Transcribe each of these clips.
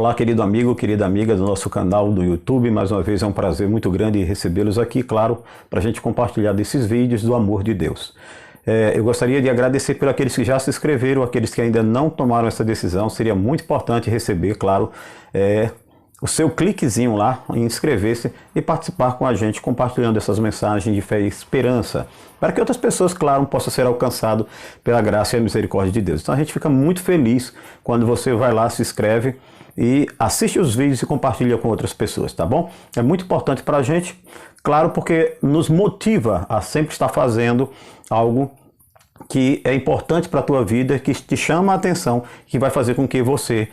Olá, querido amigo, querida amiga do nosso canal do YouTube. Mais uma vez é um prazer muito grande recebê-los aqui, claro, para a gente compartilhar desses vídeos do amor de Deus. Eu gostaria de agradecer por aqueles que já se inscreveram, aqueles que ainda não tomaram essa decisão. Seria muito importante receber, claro, o seu cliquezinho lá em inscrever-se e participar com a gente, compartilhando essas mensagens de fé e esperança, para que outras pessoas, claro, possam ser alcançadas pela graça e a misericórdia de Deus. Então a gente fica muito feliz quando você vai lá, se inscreve e assiste os vídeos e compartilha com outras pessoas, tá bom? É muito importante para a gente, claro, porque nos motiva a sempre estar fazendo algo que é importante para a tua vida, que te chama a atenção, que vai fazer com que você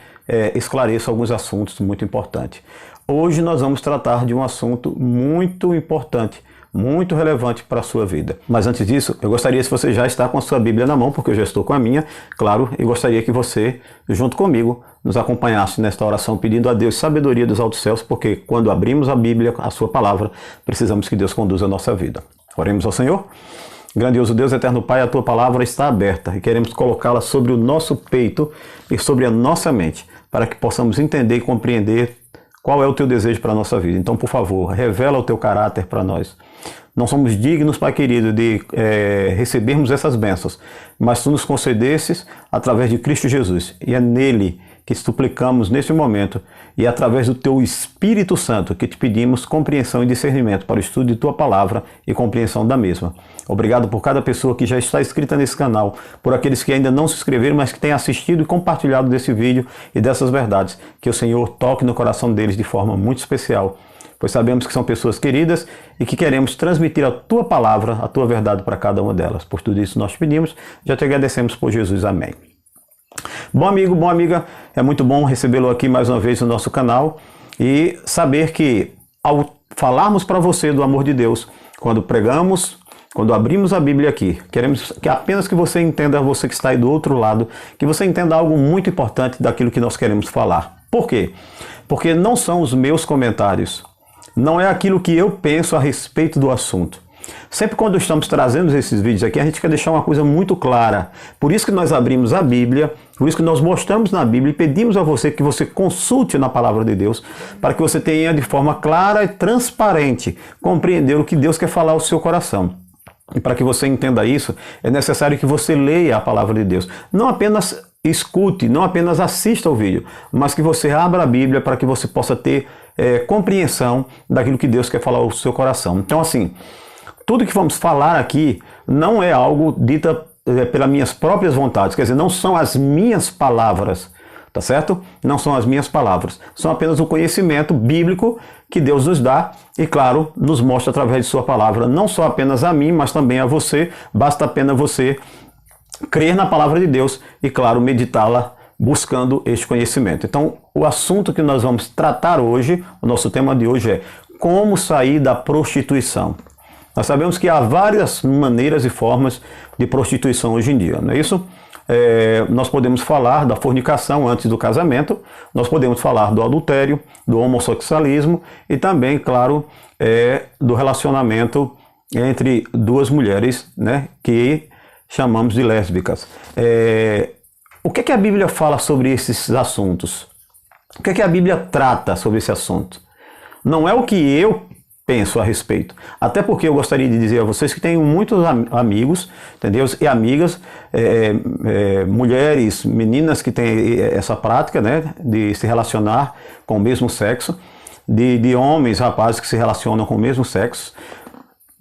esclareça alguns assuntos muito importantes. Hoje nós vamos tratar de um assunto muito importante, muito relevante para a sua vida. Mas antes disso, eu gostaria, se você já está com a sua Bíblia na mão, porque eu já estou com a minha, claro, e gostaria que você, junto comigo, nos acompanhasse nesta oração, pedindo a Deus sabedoria dos altos céus, porque quando abrimos a Bíblia, a sua palavra, precisamos que Deus conduza a nossa vida. Oremos ao Senhor. Grandioso Deus, eterno Pai, a tua palavra está aberta e queremos colocá-la sobre o nosso peito e sobre a nossa mente, para que possamos entender e compreender qual é o teu desejo para a nossa vida. Então, por favor, revela o teu caráter para nós. Não somos dignos, Pai querido, de recebermos essas bênçãos, mas tu nos concedesses através de Cristo Jesus. E é nele que suplicamos neste momento e através do teu Espírito Santo que te pedimos compreensão e discernimento para o estudo de tua palavra e compreensão da mesma. Obrigado por cada pessoa que já está inscrita nesse canal, por aqueles que ainda não se inscreveram, mas que têm assistido e compartilhado desse vídeo e dessas verdades. Que o Senhor toque no coração deles de forma muito especial, pois sabemos que são pessoas queridas e que queremos transmitir a tua palavra, a tua verdade para cada uma delas. Por tudo isso nós te pedimos, já te agradecemos por Jesus. Amém. Bom amigo, boa amiga, é muito bom recebê-lo aqui mais uma vez no nosso canal e saber que ao falarmos para você do amor de Deus, quando pregamos, quando abrimos a Bíblia aqui, queremos que apenas que você entenda, você que está aí do outro lado, que você entenda algo muito importante daquilo que nós queremos falar. Por quê? Porque não são os meus comentários, não é aquilo que eu penso a respeito do assunto. Sempre quando estamos trazendo esses vídeos aqui, a gente quer deixar uma coisa muito clara. Por isso que nós abrimos a Bíblia, por isso que nós mostramos na Bíblia e pedimos a você que você consulte na palavra de Deus, para que você tenha de forma clara e transparente compreender o que Deus quer falar ao seu coração. E para que você entenda isso, é necessário que você leia a palavra de Deus. Não apenas escute, não apenas assista ao vídeo, mas que você abra a Bíblia para que você possa ter compreensão daquilo que Deus quer falar ao seu coração. Então assim, tudo que vamos falar aqui não é algo dito pelas minhas próprias vontades, quer dizer, não são as minhas palavras, tá certo? Não são as minhas palavras, são apenas o conhecimento bíblico que Deus nos dá e, claro, nos mostra através de sua palavra, não só apenas a mim, mas também a você. Basta apenas você crer na palavra de Deus e, claro, meditá-la buscando este conhecimento. Então, o assunto que nós vamos tratar hoje, o nosso tema de hoje é como sair da prostituição. Nós sabemos que há várias maneiras e formas de prostituição hoje em dia, não é isso? Nós podemos falar da fornicação antes do casamento, nós podemos falar do adultério, do homossexualismo e também, claro, do relacionamento entre duas mulheres, né, que chamamos de lésbicas. O que a Bíblia fala sobre esses assuntos? O que a Bíblia trata sobre esse assunto? Não é o que eu penso a respeito. Até porque eu gostaria de dizer a vocês que tenho muitos amigos, entendeu? E amigas, mulheres, meninas que têm essa prática, né, de se relacionar com o mesmo sexo, de homens, rapazes que se relacionam com o mesmo sexo,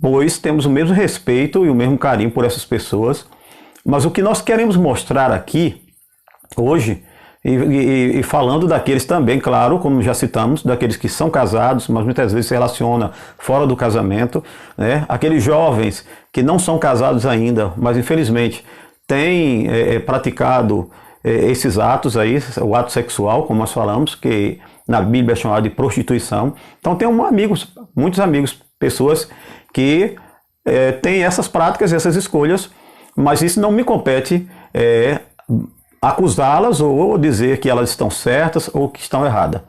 pois temos o mesmo respeito e o mesmo carinho por essas pessoas. Mas o que nós queremos mostrar aqui, hoje, e falando daqueles também, claro, como já citamos, daqueles que são casados, mas muitas vezes se relacionam fora do casamento, né? Aqueles jovens que não são casados ainda, mas infelizmente têm praticado esses atos aí, o ato sexual, como nós falamos, que na Bíblia é chamado de prostituição. Então tem muitos amigos, pessoas que têm essas práticas, essas escolhas, mas isso não me compete acusá-las ou dizer que elas estão certas ou que estão erradas.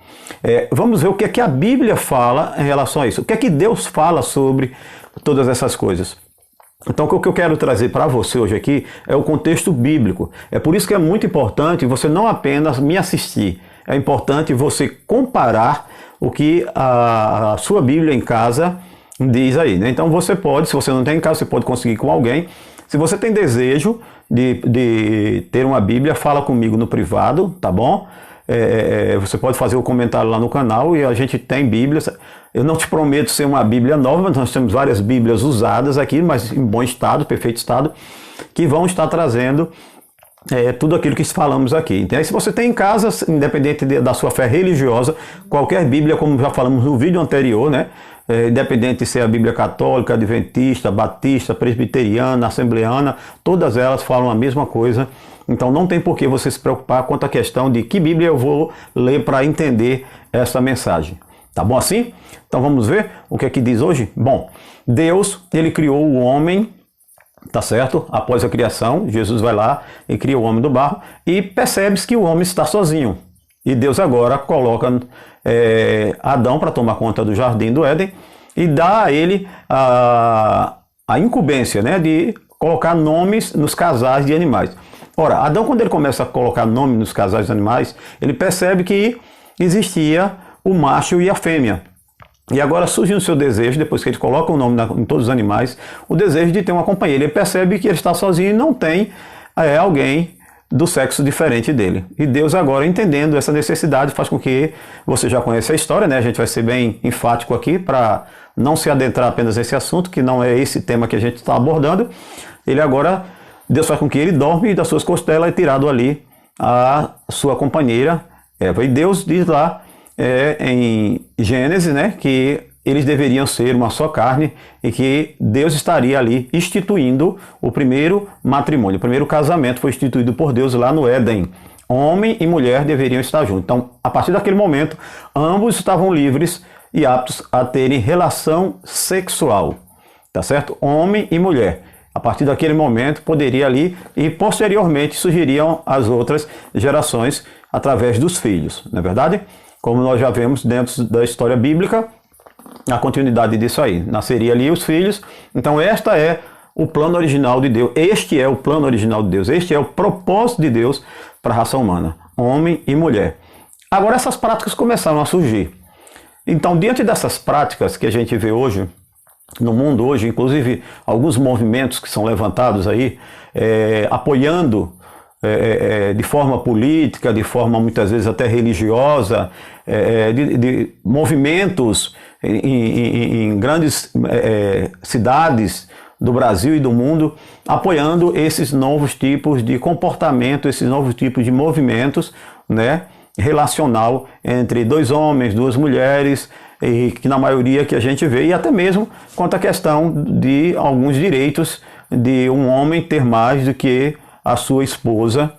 Vamos ver o que é que a Bíblia fala em relação a isso. O que é que Deus fala sobre todas essas coisas. Então o que eu quero trazer para você hoje aqui é o contexto bíblico. É por isso que é muito importante você não apenas me assistir, é importante você comparar o que a sua Bíblia em casa diz aí, né? Então você pode, se você não tem em casa, você pode conseguir com alguém. Se você tem desejo de ter uma Bíblia, fala comigo no privado, tá bom? Você pode fazer o comentário lá no canal e a gente tem Bíblias. Eu não te prometo ser uma Bíblia nova, mas nós temos várias Bíblias usadas aqui, mas em bom estado, perfeito estado, que vão estar trazendo tudo aquilo que falamos aqui. Então, se você tem em casa, independente da sua fé religiosa, qualquer Bíblia, como já falamos no vídeo anterior, né? Independente de ser a Bíblia católica, adventista, batista, presbiteriana, assembleana, todas elas falam a mesma coisa. Então não tem por que você se preocupar quanto à questão de que Bíblia eu vou ler para entender essa mensagem. Tá bom assim? Então vamos ver o que é que diz hoje? Bom, Deus, ele criou o homem, tá certo? Após a criação, Jesus vai lá e cria o homem do barro e percebe-se que o homem está sozinho. E Deus agora coloca Adão para tomar conta do jardim do Éden e dá a ele a incumbência, né, de colocar nomes nos casais de animais. Ora, Adão, quando ele começa a colocar nome nos casais de animais, ele percebe que existia o macho e a fêmea. E agora surge no seu desejo, depois que ele coloca o nome em todos os animais, o desejo de ter uma companheira. Ele percebe que ele está sozinho e não tem alguém do sexo diferente dele. E Deus agora, entendendo essa necessidade, faz com que você já conheça a história, né? A gente vai ser bem enfático aqui para não se adentrar apenas nesse assunto, que não é esse tema que a gente está abordando. Ele agora, Deus faz com que ele dorme e das suas costelas é tirado ali a sua companheira Eva. E Deus diz lá em Gênesis, né, que eles deveriam ser uma só carne e que Deus estaria ali instituindo o primeiro matrimônio. O primeiro casamento foi instituído por Deus lá no Éden. Homem e mulher deveriam estar juntos. Então, a partir daquele momento, ambos estavam livres e aptos a terem relação sexual. Tá certo? Homem e mulher. A partir daquele momento, poderia ali e posteriormente surgiriam as outras gerações através dos filhos. Não é verdade? Como nós já vemos dentro da história bíblica, a continuidade disso aí. Nasceria ali os filhos. Então este é o plano original de Deus. Este é o plano original de Deus. Este é o propósito de Deus para a raça humana. Homem e mulher. Agora essas práticas começaram a surgir. Então, diante dessas práticas que a gente vê hoje, no mundo hoje, inclusive alguns movimentos que são levantados aí, apoiando de forma política, de forma muitas vezes até religiosa, de movimentos em grandes cidades do Brasil e do mundo, apoiando esses novos tipos de comportamento, esses novos tipos de movimentos, né, relacional entre dois homens, duas mulheres, e que na maioria que a gente vê, e até mesmo quanto à questão de alguns direitos de um homem ter mais do que a sua esposa,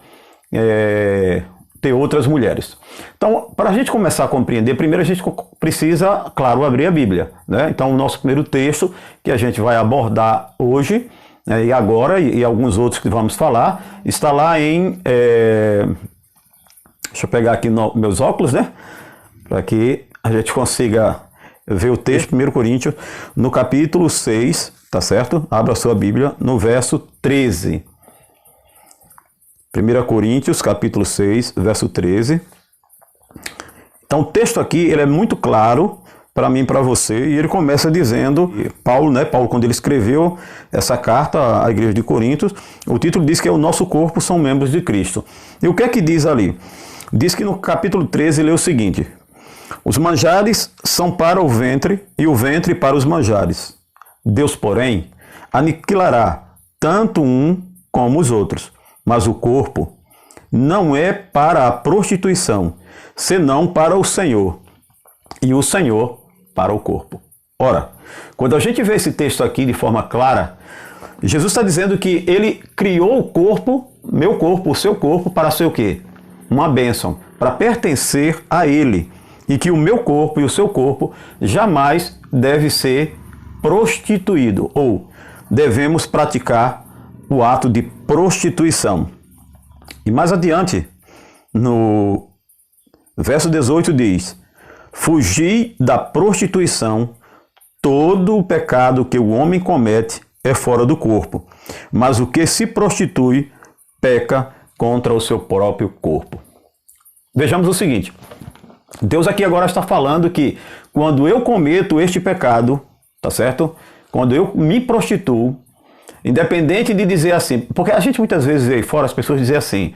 ter outras mulheres. Então, para a gente começar a compreender, primeiro a gente precisa, claro, abrir a Bíblia, né? Então, o nosso primeiro texto que a gente vai abordar hoje, e agora, e alguns outros que vamos falar, está lá em... deixa eu pegar aqui meus óculos, né? Para que a gente consiga ver o texto, 1 Coríntios, no capítulo 6, tá certo? Abra a sua Bíblia, no verso 13. 1 Coríntios, capítulo 6, verso 13. Então, o texto aqui ele é muito claro para mim e para você, e ele começa dizendo, Paulo, quando ele escreveu essa carta à igreja de Coríntios, o título diz que o nosso corpo são membros de Cristo. E o que é que diz ali? Diz que no capítulo 13 lê o seguinte: os manjares são para o ventre e o ventre para os manjares. Deus, porém, aniquilará tanto um como os outros. Mas o corpo não é para a prostituição, senão para o Senhor, e o Senhor para o corpo. Ora, quando a gente vê esse texto aqui de forma clara, Jesus está dizendo que ele criou o corpo, meu corpo, o seu corpo, para ser o quê? Uma bênção, para pertencer a ele. E que o meu corpo e o seu corpo jamais deve ser prostituído, ou devemos praticar o ato de prostituição. E mais adiante, no verso 18 diz: fugi da prostituição, todo o pecado que o homem comete é fora do corpo, mas o que se prostitui peca contra o seu próprio corpo. Vejamos o seguinte, Deus aqui agora está falando que quando eu cometo este pecado, tá certo? Quando eu me prostituo, independente de dizer assim, porque a gente muitas vezes vê fora as pessoas dizem assim,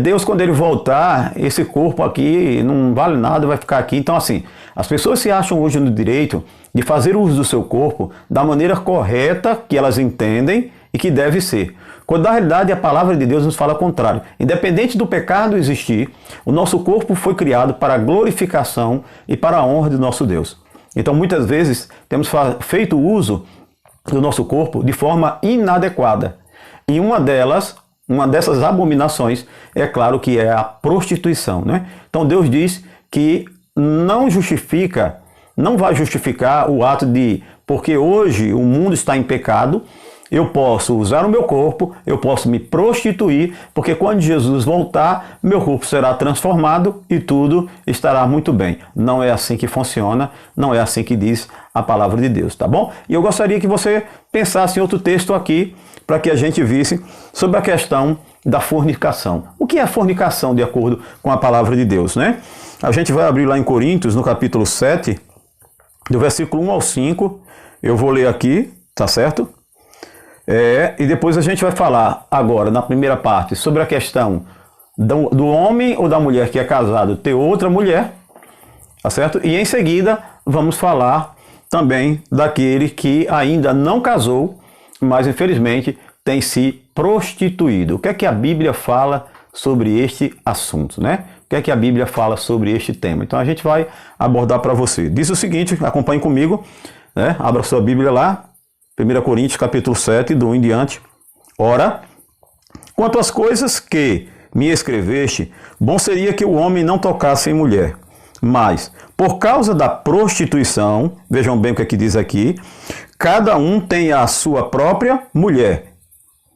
Deus quando ele voltar, esse corpo aqui não vale nada, vai ficar aqui. Então assim, as pessoas se acham hoje no direito de fazer uso do seu corpo da maneira correta que elas entendem e que deve ser. Quando na realidade a palavra de Deus nos fala o contrário. Independente do pecado existir, o nosso corpo foi criado para a glorificação e para a honra do nosso Deus. Então muitas vezes temos feito uso do nosso corpo de forma inadequada. E uma dessas abominações, é claro que é a prostituição, né? Então Deus diz que não vai justificar o ato de, porque hoje o mundo está em pecado, eu posso usar o meu corpo, eu posso me prostituir, porque quando Jesus voltar, meu corpo será transformado e tudo estará muito bem. Não é assim que funciona, não é assim que diz a palavra de Deus, tá bom? E eu gostaria que você pensasse em outro texto aqui, para que a gente visse sobre a questão da fornicação. O que é fornicação de acordo com a palavra de Deus, né? A gente vai abrir lá em Coríntios, no capítulo 7, do versículo 1 ao 5, eu vou ler aqui, tá certo? E depois a gente vai falar agora, na primeira parte, sobre a questão do homem ou da mulher que é casado ter outra mulher, tá certo? E em seguida vamos falar também daquele que ainda não casou, mas infelizmente tem se prostituído. O que é que a Bíblia fala sobre este assunto, né? O que é que a Bíblia fala sobre este tema? Então a gente vai abordar para você. Diz o seguinte, acompanhe comigo, né? Abra sua Bíblia lá, 1 Coríntios capítulo 7, do 1 em diante. Ora, quanto às coisas que me escreveste, bom seria que o homem não tocasse em mulher. Mas, por causa da prostituição, vejam bem o que é que diz aqui, cada um tem a sua própria mulher.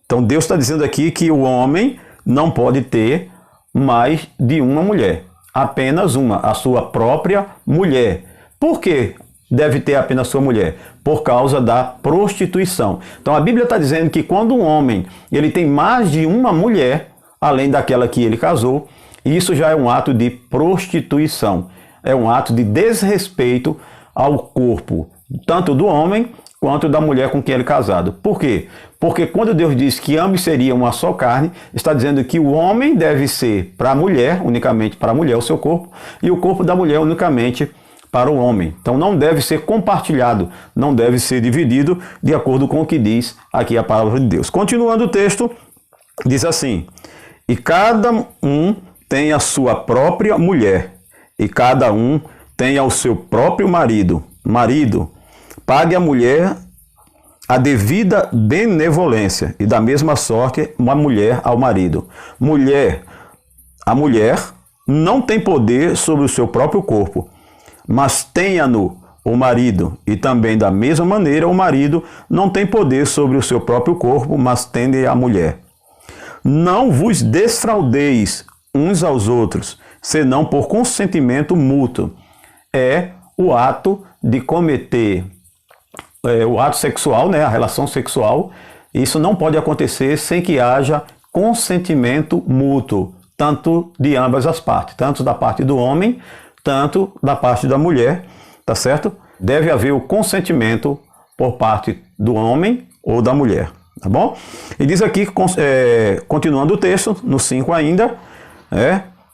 Então Deus está dizendo aqui que o homem não pode ter mais de uma mulher. Apenas uma, a sua própria mulher. Por quê? Deve ter apenas sua mulher, por causa da prostituição. Então a Bíblia está dizendo que quando um homem ele tem mais de uma mulher, além daquela que ele casou, isso já é um ato de prostituição. É um ato de desrespeito ao corpo, tanto do homem quanto da mulher com quem ele é casado. Por quê? Porque quando Deus diz que ambos seriam uma só carne, está dizendo que o homem deve ser para a mulher, unicamente para a mulher, o seu corpo, e o corpo da mulher unicamente para o homem. Então não deve ser compartilhado, não deve ser dividido, de acordo com o que diz aqui a palavra de Deus. Continuando o texto, diz assim, e cada um tem a sua própria mulher, e cada um tem ao seu próprio marido. Marido, pague a mulher a devida benevolência, e da mesma sorte uma mulher ao marido. A mulher não tem poder sobre o seu próprio corpo, mas tenha-no o marido, e também da mesma maneira o marido não tem poder sobre o seu próprio corpo, mas tende a mulher. Não vos desfraudeis uns aos outros, senão por consentimento mútuo. É o ato de cometer o ato sexual, né, a relação sexual. Isso não pode acontecer sem que haja consentimento mútuo, tanto de ambas as partes, tanto da parte do homem, tanto da parte da mulher, tá certo? Deve haver o consentimento por parte do homem ou da mulher, tá bom? E diz aqui, continuando o texto, no 5 ainda,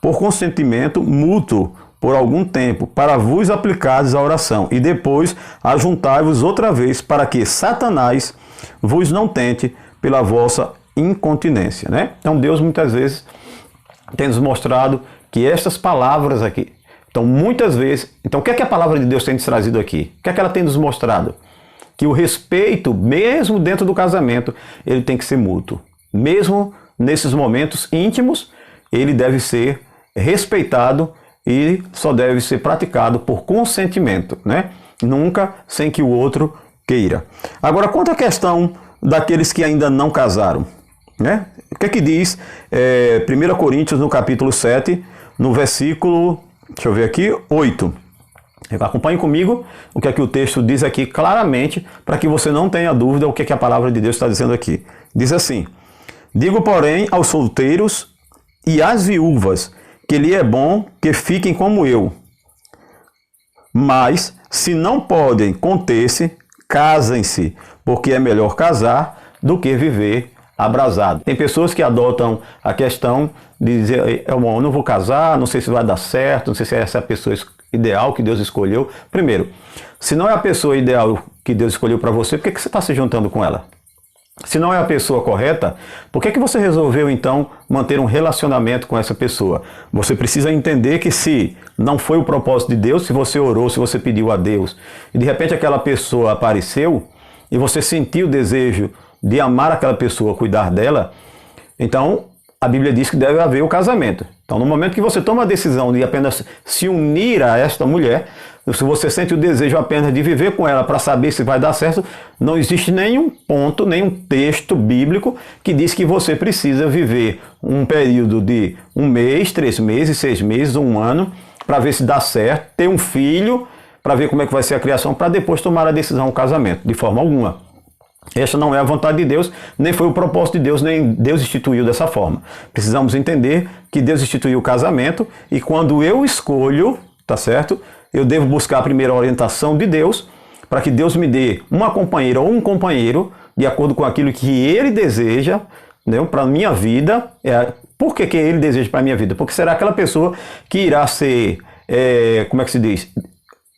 por consentimento mútuo por algum tempo, para vos aplicares a oração, e depois ajuntai-vos outra vez, para que Satanás vos não tente pela vossa incontinência, né? Então Deus muitas vezes tem nos mostrado que estas palavras aqui, então muitas vezes, então o que é que a palavra de Deus tem nos trazido aqui? O que é que ela tem nos mostrado? Que o respeito, mesmo dentro do casamento, ele tem que ser mútuo. Mesmo nesses momentos íntimos, ele deve ser respeitado e só deve ser praticado por consentimento, né? Nunca sem que o outro queira. Agora, quanto à questão daqueles que ainda não casaram, né? O que é que diz 1 Coríntios, no capítulo 7, no versículo, deixa eu ver aqui, 8. Acompanhe comigo o que é que o texto diz aqui claramente, para que você não tenha dúvida o que é que a palavra de Deus está dizendo aqui. Diz assim, digo, porém, aos solteiros e às viúvas, que lhe é bom que fiquem como eu. Mas, se não podem conter-se, casem-se, porque é melhor casar do que viver abrasado. Tem pessoas que adotam a questão de dizer, eu não vou casar, não sei se vai dar certo, não sei se essa é a pessoa ideal que Deus escolheu. Primeiro, se não é a pessoa ideal que Deus escolheu para você, por que você está se juntando com ela? Se não é a pessoa correta, por que você resolveu então manter um relacionamento com essa pessoa? Você precisa entender que se não foi o propósito de Deus, se você orou, se você pediu a Deus, e de repente aquela pessoa apareceu, e você sentiu o desejo de amar aquela pessoa, cuidar dela, então a Bíblia diz que deve haver o casamento. Então no momento que você toma a decisão de apenas se unir a esta mulher, se você sente o desejo apenas de viver com ela para saber se vai dar certo, não existe nenhum ponto, nenhum texto bíblico que diz que você precisa viver um período de 1 mês, 3 meses, 6 meses, 1 ano, para ver se dá certo, ter um filho, para ver como é que vai ser a criação, para depois tomar a decisão do casamento, de forma alguma. Esta não é a vontade de Deus, nem foi o propósito de Deus, nem Deus instituiu dessa forma. Precisamos entender que Deus instituiu o casamento e quando eu escolho, tá certo? Eu devo buscar a primeira orientação de Deus para que Deus me dê uma companheira ou um companheiro de acordo com aquilo que Ele deseja, né, para a minha vida. Por que Ele deseja para a minha vida? Porque será aquela pessoa que irá ser, como é que se diz?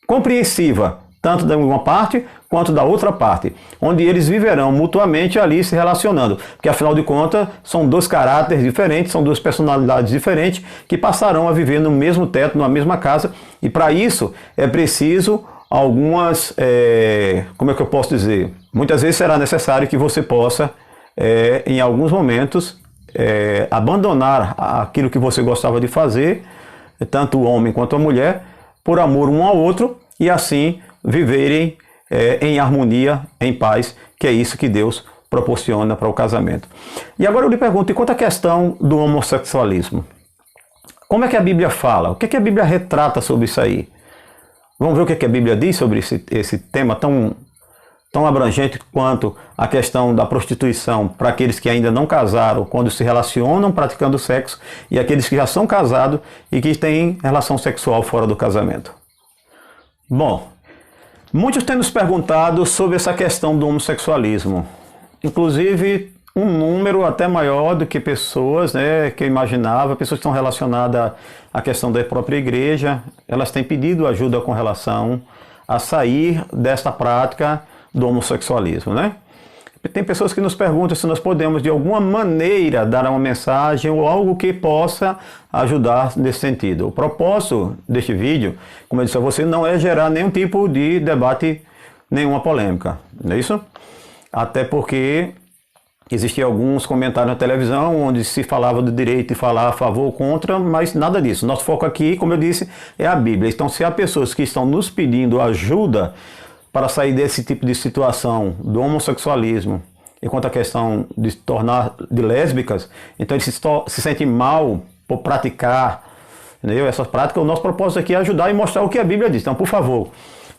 Compreensiva, tanto da uma parte quanto da outra parte, onde eles viverão mutuamente ali se relacionando, porque afinal de contas são 2 caráteres diferentes, são 2 personalidades diferentes que passarão a viver no mesmo teto, na mesma casa, e para isso é preciso algumas, como é que eu posso dizer? Muitas vezes será necessário que você possa, em alguns momentos, abandonar aquilo que você gostava de fazer, tanto o homem quanto a mulher, por amor um ao outro, e assim viverem em harmonia, em paz, que é isso que Deus proporciona para o casamento. E agora eu lhe pergunto, e quanto à questão do homossexualismo? Como é que a Bíblia fala? O que é que a Bíblia retrata sobre isso aí? Vamos ver o que é que a Bíblia diz sobre esse tema tão abrangente quanto a questão da prostituição para aqueles que ainda não casaram, quando se relacionam praticando sexo, e aqueles que já são casados e que têm relação sexual fora do casamento. Bom, muitos têm nos perguntado sobre essa questão do homossexualismo. Inclusive, um número até maior do que pessoas, né, que eu imaginava, pessoas que estão relacionadas à questão da própria igreja, elas têm pedido ajuda com relação a sair desta prática do homossexualismo, né? Tem pessoas que nos perguntam se nós podemos de alguma maneira dar uma mensagem ou algo que possa ajudar nesse sentido. O propósito deste vídeo, como eu disse a você, não é gerar nenhum tipo de debate, nenhuma polêmica, não é isso? Até porque existiam alguns comentários na televisão onde se falava do direito de falar a favor ou contra, mas nada disso. Nosso foco aqui, como eu disse, é a Bíblia. Então, se há pessoas que estão nos pedindo ajuda para sair desse tipo de situação do homossexualismo e quanto à questão de se tornar de lésbicas, então eles se sentem mal por praticar, entendeu? Essas práticas. O nosso propósito aqui é ajudar e mostrar o que a Bíblia diz. Então, por favor,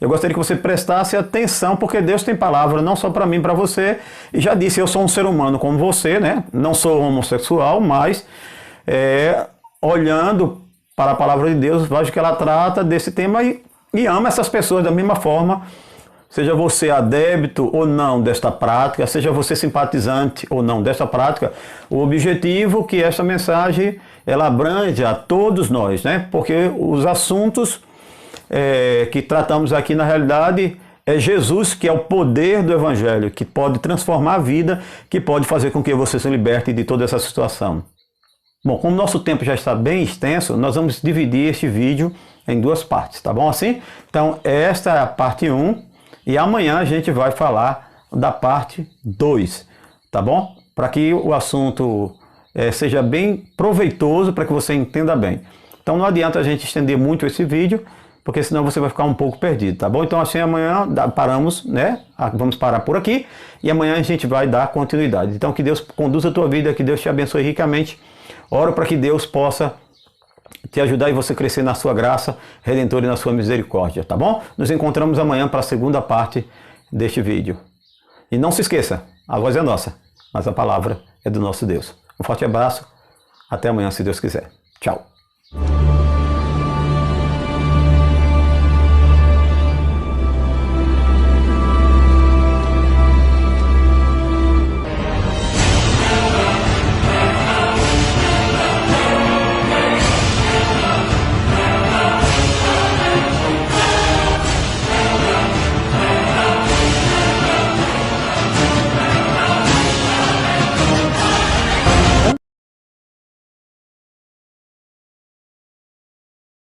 eu gostaria que você prestasse atenção, porque Deus tem palavra não só para mim, para você. E já disse, eu sou um ser humano como você, né? Não sou homossexual, mas olhando para a palavra de Deus, vejo que ela trata desse tema e ama essas pessoas da mesma forma. Seja você adepto ou não desta prática, seja você simpatizante ou não desta prática, o objetivo é que esta mensagem ela abrange a todos nós, né? Porque os assuntos que tratamos aqui na realidade é Jesus, que é o poder do Evangelho, que pode transformar a vida, que pode fazer com que você se liberte de toda essa situação. Bom, como nosso tempo já está bem extenso, nós vamos dividir este vídeo em 2 partes, tá bom assim? Então, esta é a parte 1. E amanhã a gente vai falar da parte 2, tá bom? Para que o assunto seja bem proveitoso, para que você entenda bem. Então não adianta a gente estender muito esse vídeo, porque senão você vai ficar um pouco perdido, tá bom? Então assim amanhã paramos, né? Vamos parar por aqui e amanhã a gente vai dar continuidade. Então que Deus conduza a tua vida, que Deus te abençoe ricamente. Oro para que Deus possa te ajudar e você crescer na sua graça redentora e na sua misericórdia, tá bom? Nos encontramos amanhã para a segunda parte deste vídeo. E não se esqueça, a voz é nossa, mas a palavra é do nosso Deus. Um forte abraço, até amanhã se Deus quiser. Tchau. Deus.